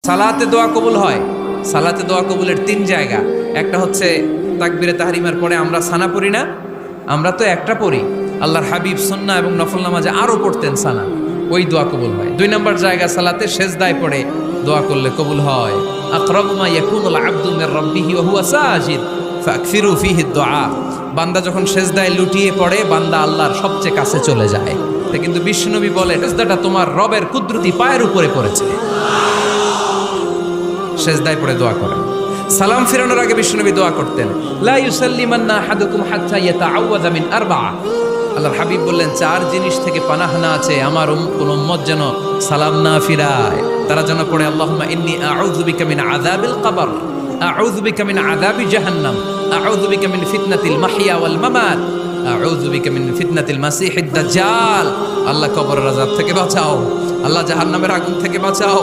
সালাতে দোয়া কবুল হয়। সালাতে দোয়া কবুলের 3 জায়গা। একটা হচ্ছে তাকবীরে তাহরিমার পরে আমরা সানা পড়ি না, আমরা তো একটা পড়ি। আল্লাহর হাবিব সুন্নাহ এবং নফল নামাজে আরো পড়তেন সানা, ওই দোয়া কবুল হয়। 2 নম্বর জায়গা সালাতে সেজদায় পড়ে দোয়া করলে কবুল হয়। আকরাবু মা ইয়াকুনুল আবদু মির রাব্বিহি ওয়া হুয়া সাজিদ ফাকসিরু ফিহি দুআ। বান্দা যখন সেজদায় লুটিয়ে পড়ে বান্দা আল্লাহর সবচেয়ে কাছে চলে যায়। কিন্তু বিশ্বনবী বলে সেজদাটা তোমার রবের কুদরতি পায়ের উপরে পড়েছে। সেজদায় পড়ে দোয়া করেন। সালাম ফিরানোর আগে বিশ্বনবী দোয়া করতেন, লা ইউসাল্লিমান্না আহাদুকুম হাত্তা ইয়াতাআওয়াযা মিন আরবা'a। আল্লাহর হাবিব বললেন 4 জিনিস থেকে পানাহ না আছে আমার কোন উম্মত যেন সালাম না ফিরায়। তারা যেন পড়ে আল্লাহুম্মা ইন্নী আউযু বিকা মিন আযাবিল কবর, আউযু বিকা মিন আযাবি জাহান্নাম, আউযু বিকা মিন ফিতনাতিল মাহইয়া ওয়াল মামাত, আউযু বিকা মিন ফিতনাতিল মাসিহিদ দাজ্জাল। আল্লাহ কবরের আযাব থেকে বাঁচাও, আল্লাহ জাহান্নামের আগুন থেকে বাঁচাও,